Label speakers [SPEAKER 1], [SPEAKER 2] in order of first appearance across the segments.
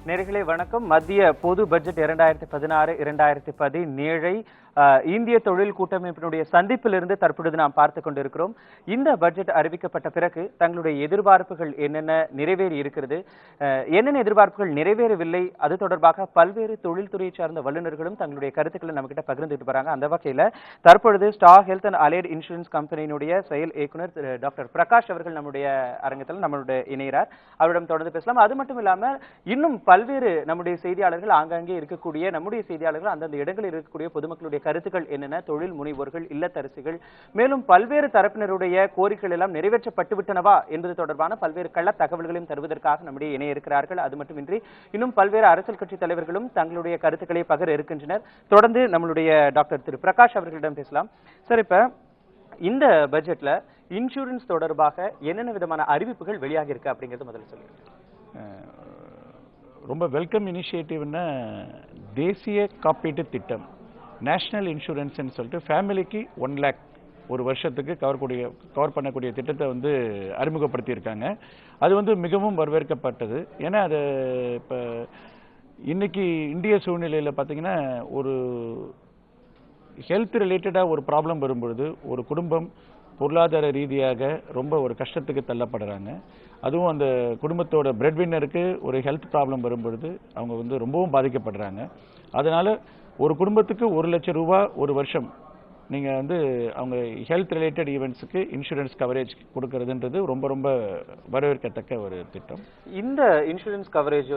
[SPEAKER 1] நேயர்களே வணக்கம். மத்திய பொது பட்ஜெட் 2016-2017 இந்திய தொழில் கூட்டமைப்பினுடைய சந்திப்பிலிருந்து தற்பொழுது நாம் பார்த்துக் கொண்டிருக்கிறோம். இந்த பட்ஜெட் அறிவிக்கப்பட்ட பிறகு தங்களுடைய எதிர்பார்ப்புகள் என்னென்ன நிறைவேறி இருக்கிறது, என்னென்ன எதிர்பார்ப்புகள் நிறைவேறவில்லை, அது தொடர்பாக பல்வேறு தொழில்துறையை சார்ந்த வல்லுநர்களும் தங்களுடைய கருத்துக்களை நம்ம கிட்ட பகிர்ந்துட்டு வராங்க. அந்த வகையில தற்பொழுது Star Health and Allied Insurance கம்பெனியினுடைய செயல் இயக்குனர் டாக்டர் பிரகாஷ் அவர்கள் நம்முடைய அரங்கத்தில் நம்மளுடைய இணைகிறார். அவரிடம் தொடர்ந்து பேசலாம். அது மட்டும் இல்லாம இன்னும் பல்வேறு நம்முடைய செய்தியாளர்கள் ஆங்காங்கே இருக்கக்கூடிய நம்முடைய செய்தியாளர்கள் அந்தந்த இடங்களில் இருக்கக்கூடிய பொதுமக்களுடைய கருத்துக்கள் என்னென்ன, தொழில் முனைவோர்கள், இல்லத்தரசிகள், மேலும் பல்வேறு தரப்பினருடைய கோரிக்கைகள் எல்லாம் நிறைவேற்றப்பட்டு விட்டனவா என்பது தொடர்பான பல்வேறு கள்ள தகவல்களையும் தருவதற்காக நம்முடைய இணைய இருக்கிறார்கள். அது மட்டுமின்றி இன்னும் பல்வேறு அரசியல் கட்சி தலைவர்களும் தங்களுடைய கருத்துக்களை பகிர இருக்கின்றனர். தொடர்ந்து நம்மளுடைய டாக்டர் திரு பிரகாஷ் அவர்களிடம் பேசலாம். சார், இப்ப இந்த பட்ஜெட்ல இன்சூரன்ஸ் தொடர்பாக என்னென்ன விதமான அறிவிப்புகள் வெளியாகி இருக்கு அப்படிங்கறது முதல்ல சொல்லுங்க.
[SPEAKER 2] ரொம்ப வெல்கம் இனிஷியேட்டிவ்னா தேசிய காப்பீட்டு திட்டம், நேஷனல் இன்சூரன்ஸ்ன்னு சொல்லிட்டு ஃபேமிலிக்கு 1 lakh ஒரு வருஷத்துக்கு கவர் பண்ணக்கூடிய திட்டத்தை அறிமுகப்படுத்தியிருக்காங்க. அது மிகவும் வரவேற்கப்பட்டது. ஏன்னா அது இப்போ இன்னைக்கு இந்திய சூழ்நிலையில் பார்த்தீங்கன்னா ஒரு ஹெல்த் ரிலேட்டடாக ஒரு ப்ராப்ளம் வரும்பொழுது ஒரு குடும்பம் பொருளாதார ரீதியாக ரொம்ப ஒரு கஷ்டத்துக்கு தள்ளப்படுறாங்க. அதுவும் அந்த குடும்பத்தோட பிரெட் வின்னருக்கு ஒரு ஹெல்த் ப்ராப்ளம் வரும்பொழுது அவங்க ரொம்பவும் பாதிக்கப்படுறாங்க. அதனால ஒரு குடும்பத்துக்கு 1 லட்சம் ரூபாய் ஒரு வருஷம் நீங்கள் அவங்க ஹெல்த் ரிலேட்டட் ஈவெண்ட்ஸுக்கு இன்சூரன்ஸ் கவரேஜ் கொடுக்கறதுன்றது ரொம்ப ரொம்ப வரவேற்கத்தக்க ஒரு திட்டம்.
[SPEAKER 1] இந்த இன்சூரன்ஸ் கவரேஜ்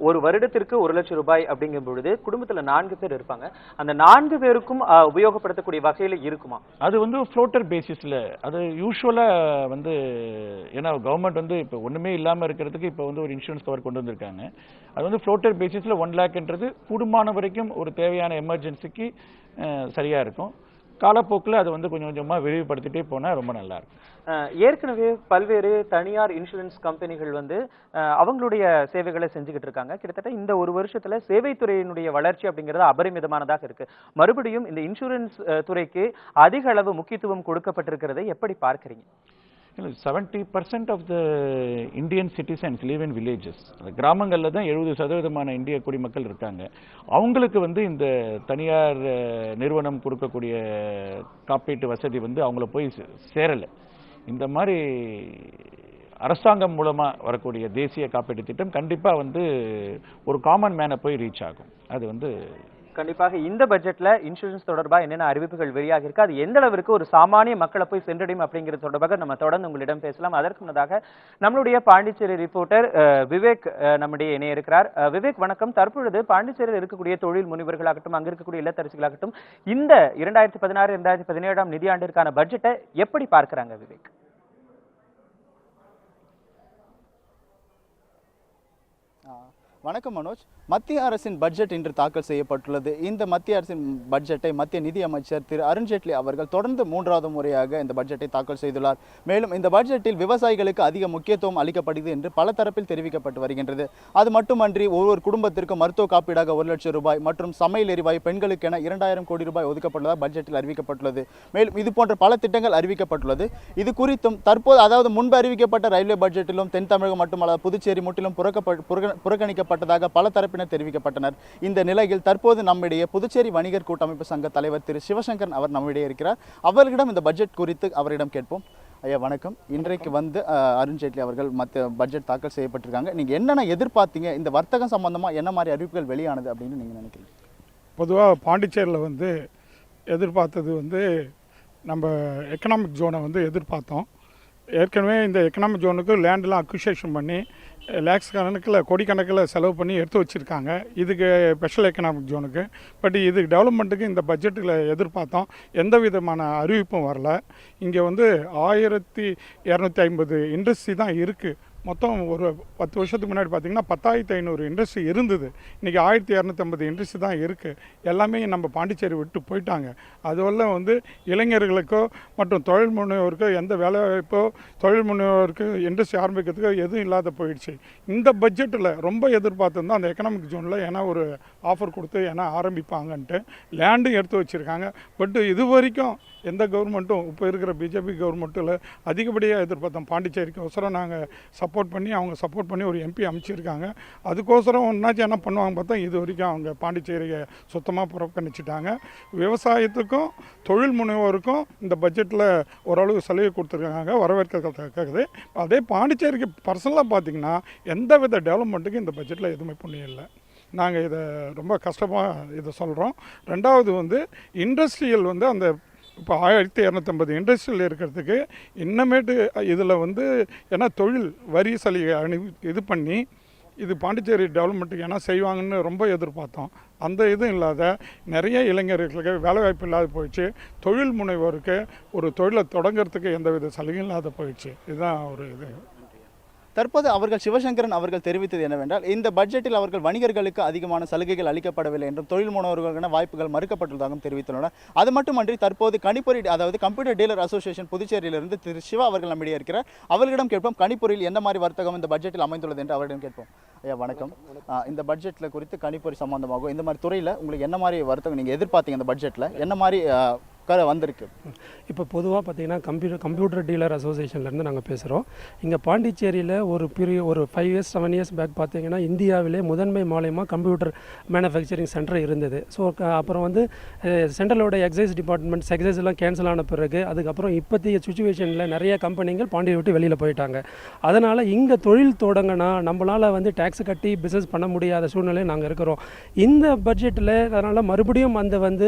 [SPEAKER 1] ஒரு வருடத்திற்கு 1 லட்சம் ரூபாய் அப்படிங்கும் பொழுது குடும்பத்தில் 4 பேர் இருப்பாங்க. அந்த 4 பேருக்கும் உபயோகப்படுத்தக்கூடிய வகையில் இருக்குமா?
[SPEAKER 2] அது ஃப்ளோட்டர் பேசிஸில், அது யூஸ்வலாக ஏன்னா கவர்மெண்ட் இப்போ ஒன்றுமே இல்லாமல் இருக்கிறதுக்கு இப்போ ஒரு இன்சூரன்ஸ் கவர் கொண்டு வந்திருக்காங்க. அது ஃப்ளோட்டர் பேசிஸில் 1 lakhன்றது கூடுமான வரைக்கும் ஒரு தேவையான எமர்ஜென்சிக்கு சரியாக இருக்கும். காலப்போக்கில் அது கொஞ்சம் கொஞ்சமாக விரிவுபடுத்திட்டே போனால் ரொம்ப நல்லா இருக்கும்.
[SPEAKER 1] ஏற்கனவே பல்வேறு தனியார் இன்சூரன்ஸ் கம்பெனிகள் அவங்களுடைய சேவைகளை செஞ்சுக்கிட்டு இருக்காங்க. கிட்டத்தட்ட இந்த ஒரு வருஷத்துல சேவைத்துறையினுடைய வளர்ச்சி அப்படிங்கிறது அபரிமிதமானதாக இருக்கு. மறுபடியும் இந்த இன்சூரன்ஸ் துறைக்கு அதிக அளவு முக்கியத்துவம் கொடுக்கப்பட்டிருக்கிறதை எப்படி பார்க்கிறீங்க?
[SPEAKER 2] 70% of the Indian citizens live in villages. கிராமங்களில் தான் 70% இந்திய குடிமக்கள் இருக்காங்க. அவங்களுக்கு இந்த தனியார் நிறுவனம் கொடுக்கக்கூடிய காப்பீட்டு வசதி அவங்கள போய் சேரலை. இந்த மாதிரி அரசாங்கம் மூலமாக வரக்கூடிய தேசிய காப்பீட்டு திட்டம் கண்டிப்பாக ஒரு காமன் மேனை போய் ரீச் ஆகும். அது
[SPEAKER 1] கண்டிப்பாக இந்த பட்ஜெட்ல இன்சூரன்ஸ் தொடர்பாக என்னென்ன அறிவிப்புகள் வெளியாக இருக்கு, அது எந்த அளவிற்கு ஒரு சாமானிய மக்களை போய் சென்றடையும் அப்படிங்கிறது தொடர்பாக நம்ம தொடர்ந்து உங்களிடம் பேசலாம். அதற்கு முன்னதாக நம்மளுடைய பாண்டிச்சேரி ரிப்போர்ட்டர் விவேக் நம்முடைய இணைய இருக்கிறார். விவேக் வணக்கம். தற்பொழுது பாண்டிச்சேரியில் இருக்கக்கூடிய தொழில் முனைவர்களாகட்டும், அங்க இருக்கக்கூடிய இல்லத்தரசிகளாகட்டும் இந்த 2016-2017 நிதியாண்டிற்கான பட்ஜெட்டை எப்படி பார்க்கிறாங்க விவேக்?
[SPEAKER 3] வணக்கம் மனோஜ். மத்திய அரசின் பட்ஜெட் இன்று தாக்கல் செய்யப்பட்டுள்ளது. இந்த மத்திய அரசின் பட்ஜெட்டை மத்திய நிதி அமைச்சர் திரு அருண்ஜேட்லி அவர்கள் தொடர்ந்து 3வது முறையாக இந்த பட்ஜெட்டை தாக்கல் செய்துள்ளார். மேலும் இந்த பட்ஜெட்டில் விவசாயிகளுக்கு அதிக முக்கியத்துவம் அளிக்கப்படுகிறது என்று பல தரப்பில் தெரிவிக்கப்பட்டு வருகின்றது. அது மட்டுமன்றி ஒவ்வொரு குடும்பத்திற்கும் மருத்துவ காப்பீடாக 1 லட்சம் ரூபாய் மற்றும் சமையல் எரிவாயு பெண்களுக்கென 2000 கோடி ரூபாய் ஒதுக்கப்பட்டுள்ளதாக பட்ஜெட்டில் அறிவிக்கப்பட்டுள்ளது. மேலும் இது போன்ற பல திட்டங்கள் அறிவிக்கப்பட்டுள்ளது. இது குறித்தும் தற்போது, அதாவது முன்பு அறிவிக்கப்பட்ட ரயில்வே பட்ஜெட்டிலும் தென் தமிழகம் மட்டுமல்ல புதுச்சேரி முற்றிலும் புறக்கணிக்கப்பட்டதாக பல தரப்பினர் தெரிவிக்கப்பட்டனர். இந்த நிலையில் தற்போது நம்முடைய புதுச்சேரி வணிகர் கூட்டமைப்பு சங்க தலைவர் திரு சிவசங்கரன் அவர் நம்மிடையே இருக்கிறார். அவர்களிடம் இந்த பட்ஜெட் குறித்து அவரிடம் கேட்போம். ஐயா வணக்கம். இன்றைக்கு அருண்ஜேட்லி அவர்கள் மத்திய பட்ஜெட் தாக்கல் செய்யப்பட்டிருக்காங்க. நீங்க என்னென்ன எதிர்பார்த்தீங்க? இந்த வர்த்தகம் சம்பந்தமா என்ன மாதிரி அறிவிப்புகள் வெளியானது அப்படின்னு நீங்க நினைக்கிறீங்க?
[SPEAKER 4] பொதுவாக பாண்டிச்சேரியில் எதிர்பார்த்தது நம்ம எக்கனாமிக் ஜோனை எதிர்பார்த்தோம். ஏற்கனவே இந்த எக்கனாமிக் ஜோனுக்கு லேண்டெலாம் அக்விசேஷன் பண்ணி லேக்ஸ் கணக்கில் கோடிக்கணக்கில் செலவு பண்ணி எடுத்து வச்சுருக்காங்க இதுக்கு ஸ்பெஷல் எக்கனாமிக் ஜோனுக்கு. பட் இது டெவலப்மெண்ட்டுக்கு இந்த பட்ஜெட்டில் எதிர்பார்த்தோம். எந்த விதமான அறிவிப்பும் வரல. இங்கே 1250 இண்டஸ்ட்ரி தான் இருக்குது. மொத்தம் ஒரு 10 வருஷத்துக்கு முன்னாடி பார்த்திங்கன்னா 10,500 இண்டஸ்ட்ரி இருந்தது. இன்றைக்கி 1250 இண்டஸ்ட்ரி தான் இருக்குது. எல்லாமே நம்ம பாண்டிச்சேரி விட்டு போயிட்டாங்க. அதுவரை இளைஞர்களுக்கோ மற்றும் தொழில் முனைவோருக்கோ எந்த வேலைவாய்ப்போ தொழில் முனைவோருக்கு இண்டஸ்ட்ரி ஆரம்பிக்கிறதுக்கோ எதுவும் இல்லாத போயிடுச்சு. இந்த பட்ஜெட்டில் ரொம்ப எதிர்பார்த்துருந்தோம் அந்த எக்கனாமிக் ஜோனில். ஏன்னா ஒரு ஆஃபர் கொடுத்து ஏன்னா ஆரம்பிப்பாங்கன்ட்டு லேண்டும் எடுத்து வச்சுருக்காங்க. பட் இது வரைக்கும் எந்த கவர்மெண்ட்டும் இப்போ இருக்கிற பிஜேபி கவர்மெண்ட்டில் அதிகப்படியாக எதிர்பார்த்தோம். பாண்டிச்சேரிக்கு அவசரம் நாங்கள் சப்போர்ட் பண்ணி அவங்க சப்போர்ட் பண்ணி ஒரு எம்பி அமைச்சிருக்காங்க. அதுக்கோசரம் ஒன்றாச்சும் என்ன பண்ணுவாங்க பார்த்தா இது வரைக்கும் அவங்க பாண்டிச்சேரியை சுத்தமாக புறக்கணிச்சிட்டாங்க. விவசாயத்துக்கும் தொழில் முனைவோருக்கும் இந்த பட்ஜெட்டில் ஓரளவு சலுகை கொடுத்துருக்காங்க, வரவேற்கத்தக்கது. அதே பாண்டிச்சேரிக்கு பர்சனலாக பார்த்திங்கன்னா எந்த வித டெவலப்மெண்ட்டுக்கும் இந்த பட்ஜெட்டில் எதுவுமே புண்ணியம் இல்லை. நாங்கள் இதை ரொம்ப கஷ்டமாக இதை சொல்கிறோம். ரெண்டாவது வந்து இண்டஸ்ட்ரியல் வந்து அந்த இப்போ 1250 இண்டஸ்ட்ரியல் இருக்கிறதுக்கு இன்னமேட்டு இதில் வந்து ஏன்னா தொழில் வரி சலுகை இது பண்ணி இது பாண்டிச்சேரி டெவலப்மெண்ட்டுக்கு ஏன்னா செய்வாங்கன்னு ரொம்ப எதிர்பார்த்தோம். அந்த இதுவும் இல்லாத நிறைய இளைஞர்களுக்கு வேலைவாய்ப்பு இல்லாத போயிடுச்சு. தொழில் முனைவோருக்கு ஒரு தொழிலை தொடங்கிறதுக்கு எந்தவித சலுகையும் இல்லாத போயிடுச்சு. இதுதான் ஒரு இது.
[SPEAKER 3] தற்போது அவர்கள் சிவசங்கரன் அவர்கள் தெரிவித்தது என்னவென்றால் இந்த பட்ஜெட்டில் அவர்கள் வணிகர்களுக்கு அதிகமான சலுகைகள் அளிக்கப்படவில்லை என்றும் தொழில் முனைவோர்களுக்கான வாய்ப்புகள் மறுக்கப்பட்டுள்ளதாகவும் தெரிவித்துள்ளனர். அது மட்டுமன்றி தற்போது கணிப்பொறி அதாவது கம்ப்யூட்டர் டீலர் அசோசியேஷன் புதுச்சேரியிலிருந்து திரு சிவா அவர்கள் நம்மிடையே இருக்கிறார். அவர்களிடம் கேட்போம் கணிப்பொறியில் என்ன மாதிரி வர்த்தகம் இந்த பட்ஜெட்டில் அமைந்துள்ளது என்று அவரிடம் கேட்போம். ஐயா வணக்கம். இந்த பட்ஜெட்டில் குறித்து கணிப்பொறி சம்பந்தமாகும் இந்த மாதிரி துறையில் உங்களுக்கு என்ன மாதிரி வர்த்தகம் நீங்கள் எதிர்பார்த்தீங்க? இந்த பட்ஜெட்டில் என்ன மாதிரி வந்திருக்கு?
[SPEAKER 5] இப்போ பொதுவாக பார்த்தீங்கன்னா கம்ப்யூட்டர் டீலர் அசோசியேஷன்லேருந்து நாங்கள் பேசுகிறோம். இங்கே பாண்டிச்சேரியில் ஒரு 5 years 7 years பேக் பார்த்தீங்கன்னா இந்தியாவிலே முதன்மை மாநிலமாக கம்ப்யூட்டர் மேனுஃபேக்சரிங் சென்டர் இருந்தது. ஸோ அப்புறம் வந்து சென்ட்ரலோட எக்ஸைஸ் டிபார்ட்மெண்ட் எக்ஸைஸ் எல்லாம் கேன்சல் ஆன பிறகு அதுக்கப்புறம் இப்போதைய சுச்சுவேஷனில் நிறைய கம்பெனிகள் பாண்டியை விட்டு வெளியில் போயிட்டாங்க. அதனால் இங்கே தொழில் தொடங்கினா நம்மளால் வந்து டேக்ஸ் கட்டி பிஸ்னஸ் பண்ண முடியாத சூழ்நிலை நாங்கள் இருக்கிறோம். இந்த பட்ஜெட்டில் அதனால் மறுபடியும்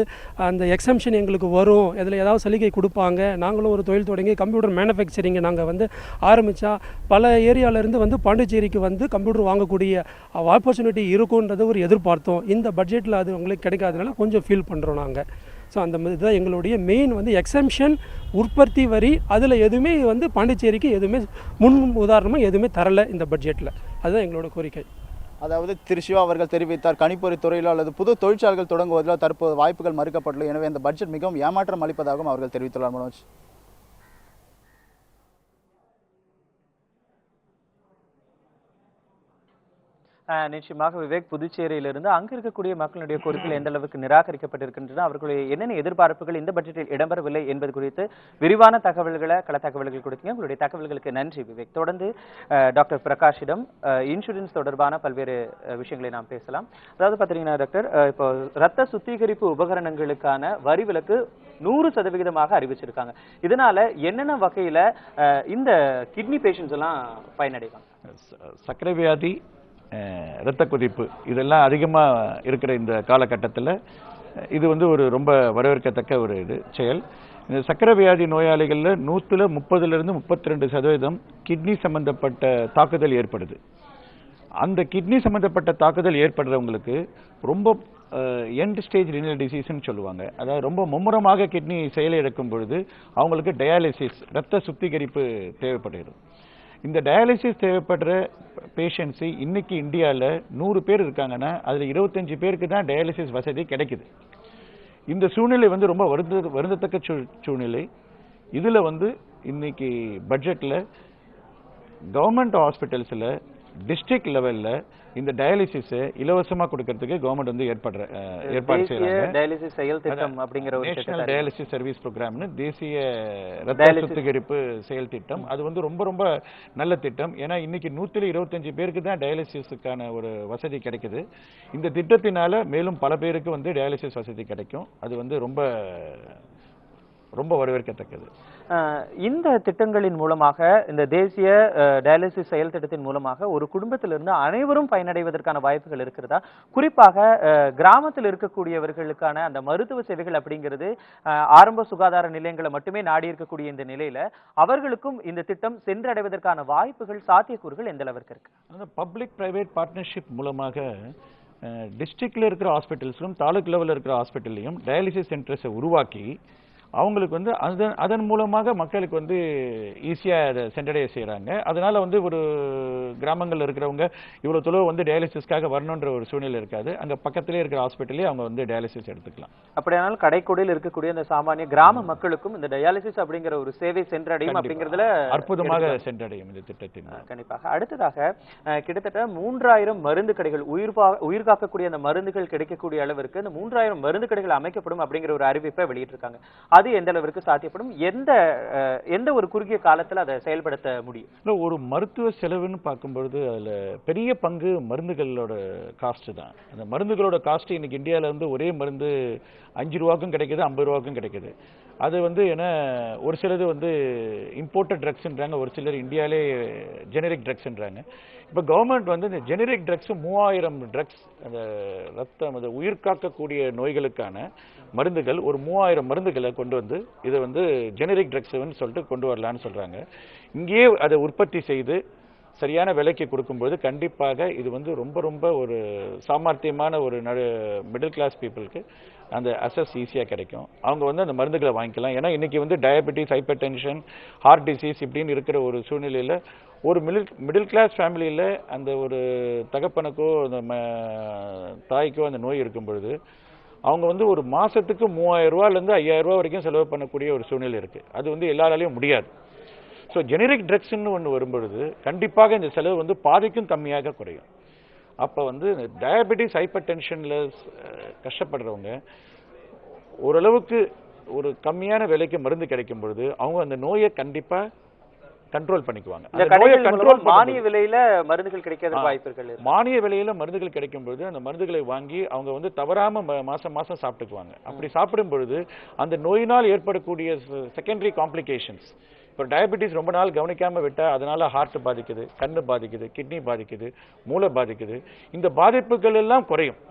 [SPEAKER 5] அந்த எக்ஸம்ஷன் எங்களுக்கு வரும், இதில் ஏதாவது சலுகை கொடுப்பாங்க, நாங்களும் ஒரு தொழில் தொடங்கி கம்ப்யூட்டர் மேனுஃபேக்சரிங்கை நாங்கள் வந்து ஆரம்பித்தா பல ஏரியாவிலேருந்து வந்து பாண்டிச்சேரிக்கு வந்து கம்ப்யூட்டர் வாங்கக்கூடிய ஆப்பர்ச்சுனிட்டி இருக்குன்றது ஒரு எதிர்பார்த்தோம். இந்த பட்ஜெட்டில் அது உங்களுக்கு கிடைக்காதனால கொஞ்சம் ஃபீல் பண்ணுறோம் நாங்கள். ஸோ அந்த இதுதான் எங்களுடைய மெயின் வந்து எக்ஸம்ஷன் உற்பத்தி வரி அதில் எதுவுமே வந்து பாண்டிச்சேரிக்கு எதுவுமே முன் உதாரணமாக எதுவுமே தரலை இந்த பட்ஜெட்டில். அதுதான் எங்களோட கோரிக்கை.
[SPEAKER 3] அதாவது திரு சிவா அவர்கள் தெரிவித்தார் கணிப்பொறி துறையிலோ அல்லது புது தொழிற்சாலைகள் தொடங்குவதிலோ தற்போது வாய்ப்புகள் மறுக்கப்பட்டுள்ளது. எனவே இந்த பட்ஜெட் மிகவும் ஏமாற்றம் அளிப்பதாகவும் அவர்கள் தெரிவித்துள்ளார். மனோஜ்.
[SPEAKER 1] நிச்சயமாக விவேக், புதுச்சேரியிலிருந்து அங்கு இருக்கக்கூடிய மக்களுடைய கோரிக்கைகள் எந்த அளவுக்கு நிராகரிக்கப்பட்டிருக்கின்றன, அவர்களுடைய என்னென்ன எதிர்பார்ப்புகள் இந்த பட்ஜெட்டில் இடம்பெறவில்லை என்பது குறித்து விரிவான தகவல்களை கள தகவல்கள் கொடுத்தீங்க. உங்களுடைய தகவல்களுக்கு நன்றி விவேக். தொடர்ந்து டாக்டர் பிரகாஷிடம் இன்சூரன்ஸ் தொடர்பான பல்வேறு விஷயங்களை நாம் பேசலாம். அதாவது பார்த்தீங்கன்னா டாக்டர், இப்போ ரத்த சுத்திகரிப்பு உபகரணங்களுக்கான வரி விலக்கு 100% அறிவிச்சிருக்காங்க. இதனால என்னென்ன வகையில இந்த கிட்னி பேஷண்ட்ஸ் எல்லாம் பயனடைவாங்க?
[SPEAKER 2] சர்க்கரை வியாதி, இரத்த கொதிப்பு இதெல்லாம் அதிகமாக இருக்கிற இந்த காலகட்டத்தில் இது வந்து ஒரு ரொம்ப வரவேற்கத்தக்க ஒரு செயல். இந்த சர்க்கரை வியாதி நோயாளிகளில் 30% 32% கிட்னி சம்பந்தப்பட்ட தாக்குதல் ஏற்படுது. அந்த கிட்னி சம்பந்தப்பட்ட தாக்குதல் ஏற்படுறவங்களுக்கு ரொம்ப எண்ட் ஸ்டேஜ் ரினல் டிசீஸ்ன்னு சொல்லுவாங்க. அதாவது ரொம்ப மும்முரமாக கிட்னி செயலிழக்கும் பொழுது அவங்களுக்கு டயாலிசிஸ், இரத்த சுத்திகரிப்பு தேவைப்படுகிறது. இந்த டயாலிசிஸ் தேவைப்படுற பேஷண்ட்ஸு இன்னைக்கு இந்தியாவில் 100 பேர் இருக்காங்கன்னா அதில் 25 பேருக்கு தான் டயாலிசிஸ் வசதி கிடைக்குது. இந்த சூழ்நிலை வந்து ரொம்ப வருந்தத்தக்க சூழ்நிலை. இதில் வந்து இன்னைக்கு பட்ஜெட்டில் கவர்மெண்ட் ஹாஸ்பிட்டல்ஸில் டிஸ்ட்ரிக்ட் லெவலில் இந்த டயாலிசிஸை இலவசமாக கொடுக்கறதுக்கு கவர்மெண்ட் வந்து ஏற்பாடு செய்யறாங்க.
[SPEAKER 1] டயாலிசிஸ் செயல் திட்டம் அப்படிங்கிற ஒரு
[SPEAKER 2] நேஷனல் டயாலிசிஸ் சர்வீஸ் ப்ரோக்ராம்னு தேசிய ரத்த சுத்திகரிப்பு செயல் திட்டம். அது வந்து ரொம்ப ரொம்ப நல்ல திட்டம். ஏன்னா இன்னைக்கு 125 பேருக்கு தான் டயாலிசிஸுக்கான ஒரு வசதி கிடைக்குது. இந்த திட்டத்தினால மேலும் பல பேருக்கு வந்து டயாலிசிஸ் வசதி கிடைக்கும். அது வந்து ரொம்ப ரொம்ப வரவேற்கத்தக்கது.
[SPEAKER 1] இந்த திட்டங்களின் மூலமாக, இந்த தேசிய டயாலிசிஸ் செயல் திட்டத்தின் மூலமாக ஒரு குடும்பத்திலிருந்து அனைவரும் பயனடைவதற்கான வாய்ப்புகள் இருக்கிறதா? குறிப்பாக கிராமத்தில் இருக்கக்கூடியவர்களுக்கான அந்த மருத்துவ சேவைகள் அப்படிங்கிறது ஆரம்ப சுகாதார நிலையங்களை மட்டுமே நாடி இருக்கக்கூடிய இந்த நிலையில அவர்களுக்கும் இந்த திட்டம் சென்றடைவதற்கான வாய்ப்புகள், சாத்தியக்கூறுகள் எந்த அளவிற்கு இருக்கு?
[SPEAKER 2] அந்த பப்ளிக் பிரைவேட் பார்ட்னர்ஷிப் மூலமாக டிஸ்ட்ரிக்ட்ல இருக்கிற ஹாஸ்பிட்டல்ஸும் தாலுக் லெவலில் இருக்கிற ஹாஸ்பிட்டல்லையும் டயாலிசிஸ் சென்டர்ஸை உருவாக்கி அவங்களுக்கு வந்து அதன் மூலமாக மக்களுக்கு வந்து ஈஸியாக அதை சென்றடைய செய்கிறாங்க. அதனால வந்து ஒரு கிராமங்களில் இருக்கிறவங்க இவ்வளோ தொலைவு வந்து டயாலிசிஸ்க்காக வரணுன்ற ஒரு சூழ்நிலை இருக்காது. அங்கே பக்கத்திலே இருக்கிற ஹாஸ்பிட்டலே அவங்க வந்து டயாலிசிஸ் எடுத்துக்கலாம்.
[SPEAKER 1] அப்படியானால் கடைக்கோடியில் இருக்கக்கூடிய அந்த சாமானிய கிராம மக்களுக்கும் இந்த டயாலிசிஸ் அப்படிங்கிற ஒரு சேவை சென்றடையும் அப்படிங்கிறதுல
[SPEAKER 2] அற்புதமாக சென்றடையும் இந்த திட்டத்தின்.
[SPEAKER 1] கண்டிப்பாக. அடுத்ததாக கிட்டத்தட்ட 3000 மருந்து கடைகள், உயிர் காக்கக்கூடிய அந்த மருந்துகள் கிடைக்கக்கூடிய அளவிற்கு இந்த 3000 மருந்து கடைகள் அமைக்கப்படும் அப்படிங்கிற ஒரு அறிவிப்பை வெளியிட்டிருக்காங்க. அது எந்த அளவிற்கு சாத்தியப்படும், எந்த ஒரு குறுகிய காலத்துல அதை செயல்படுத்த முடியும்?
[SPEAKER 2] இல்லை, ஒரு மருத்துவ செலவுன்னு பார்க்கும்பொழுது அதில் பெரிய பங்கு மருந்துகளோட காஸ்ட் தான். அந்த மருந்துகளோட காஸ்ட் இன்னைக்கு இந்தியாவில் வந்து ஒரே மருந்து 5 ரூபாய்க்கும் கிடைக்குது, 50 ரூபாய்க்கும் கிடைக்குது. அது வந்து ஏன்னா ஒரு சிலது வந்து இம்போர்ட்டட் ட்ரக்ஸ்ன்றாங்க, ஒரு சிலர் இந்தியாவிலே ஜெனரிக் ட்ரக்ஸ்ன்றாங்க. இப்போ கவர்மெண்ட் வந்து இந்த ஜெனரிக் ட்ரக்ஸ் 3000 ட்ரக்ஸ், அந்த ரத்தம், அந்த உயிர் காக்கக்கூடிய நோய்களுக்கான மருந்துகள், ஒரு 3000 மருந்துகளை கொண்டு வந்து இதை வந்து ஜெனரிக் ட்ரக்ஸ்ன்னு சொல்லிட்டு கொண்டு வரலான்னு சொல்கிறாங்க. இங்கேயே அதை உற்பத்தி செய்து சரியான விலைக்கு கொடுக்கும்போது கண்டிப்பாக இது வந்து ரொம்ப ரொம்ப ஒரு சாமர்த்தியமான ஒரு மிடில் கிளாஸ் பீப்புளுக்கு அந்த அசஸ் ஈஸியாக கிடைக்கும். அவங்க வந்து அந்த மருந்துகளை வாங்கிக்கலாம். ஏன்னா இன்னைக்கு வந்து diabetes, hypertension, heart disease இப்படின்னு இருக்கிற ஒரு சூழ்நிலையில் ஒரு மிடில் கிளாஸ் ஃபேமிலியில் அந்த ஒரு தகப்பனுக்கோ அந்த தாய்க்கோ அந்த நோய் இருக்கும் பொழுது அவங்க வந்து ஒரு மாதத்துக்கு 3000 ரூபாயிலேருந்து 5000 ரூபா வரைக்கும் செலவு பண்ணக்கூடிய ஒரு சூழ்நிலை இருக்குது. அது வந்து எல்லாராலையும் முடியாது. ஸோ ஜெனரிக் ட்ரக்ஸ்ன்னு ஒன்று வரும்பொழுது கண்டிப்பாக இந்த செலவு வந்து பாதிக்கும் கம்மியாக குறையும். அப்போ வந்து டயபெட்டிஸ், ஹைப்பர் டென்ஷனில் கஷ்டப்படுறவங்க ஓரளவுக்கு ஒரு கம்மியான விலைக்கு மருந்து கிடைக்கும் பொழுது அவங்க அந்த நோயை கண்டிப்பாக கண்ட்ரோல் பண்ணிக்குவாங்க.
[SPEAKER 1] இந்த கடைகள் மூலமா மானிய விலையில மருந்துகள் கிடைக்காத வாய்ப்புகள் இருக்கு.
[SPEAKER 2] மானிய விலையில மருந்துகள் கிடைக்கும் பொழுது அந்த மருந்துகளை வாங்கி அவங்க வந்து தவறாம மாசம் மாசம் சாப்பிட்டுக்குவாங்க. அப்படி சாப்பிடும் பொழுது அந்த நோயினால் ஏற்படக்கூடிய செகண்டரி காம்ப்ளிகேஷன்ஸ், இப்போ டயபெட்டிஸ் ரொம்ப நாள் கவனிக்காம விட்டா அதனால ஹார்ட் பாதிக்குது, கண்ணு பாதிக்குது, கிட்னி பாதிக்குது, மூளை பாதிக்குது. இந்த பாதிப்புகள் எல்லாம் குறையும்.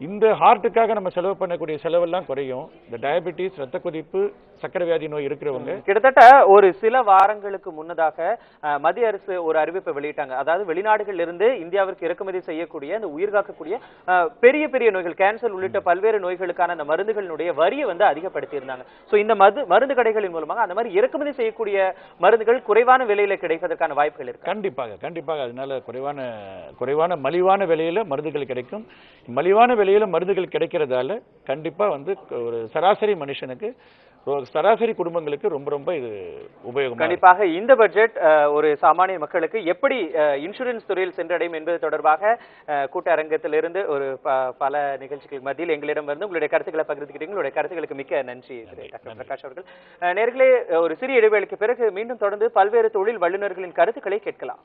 [SPEAKER 2] இந்த ஹார்ட்டுக்காக நம்ம செலவு பண்ணக்கூடிய செலவெல்லாம் குறையும். இந்த டயபெட்டிஸ், ரத்த கொதிப்பு, சக்கரை வியாதி நோய் இருக்கிறவங்க
[SPEAKER 1] கிட்டத்தட்ட ஒரு சில வாரங்களுக்கு முன்னதாக மத்திய அரசு ஒரு அறிவிப்பை வெளியிட்டாங்க. அதாவது வெளிநாடுகளில் இருந்து இந்தியாவிற்கு இறக்குமதி செய்யக்கூடிய அந்த உயிர் காக்கக்கூடிய பெரிய பெரிய நோய்கள், கேன்சர் உள்ளிட்ட பல்வேறு நோய்களுக்கான அந்த மருந்துகளினுடைய வரியை வந்து அதிகப்படுத்தி இருந்தாங்க. ஸோ இந்த மருந்து கடைகளின் மூலமாக அந்த மாதிரி இறக்குமதி செய்யக்கூடிய மருந்துகள் குறைவான விலையில கிடைப்பதற்கான வாய்ப்புகள் இருக்கு.
[SPEAKER 2] கண்டிப்பாக அதனால குறைவான மலிவான விலையில மருந்துகள் கிடைக்கும். மலிவான விலையில மருந்துகள் கிடைக்கிறதால கண்டிப்பா வந்து ஒரு சராசரி மனுஷனுக்கு, சராசரி குடும்பங்களுக்கு ரொம்ப ரொம்ப இது உபயோகம்.
[SPEAKER 1] கண்டிப்பாக இந்த பட்ஜெட் ஒரு சாமானிய மக்களுக்கு எப்படி இன்சூரன்ஸ் துறையில் சென்றடையும் என்பது தொடர்பாக கூட்ட அரங்கத்திலிருந்து ஒரு பல நிகழ்ச்சிகள் மத்தியில் எங்களிடம் வந்து உங்களுடைய கருத்துக்களை பகிர்ந்துக்கிட்டீங்க. உங்களுடைய கருத்துக்களுக்கு மிக்க நன்றி டாக்டர் பிரகாஷ் அவர்கள். நேர்களே, ஒரு சிறிய இடைவேளைக்கு பிறகு மீண்டும் தொடர்ந்து பல்வேறு தொழில் வல்லுநர்களின் கருத்துக்களை கேட்கலாம்.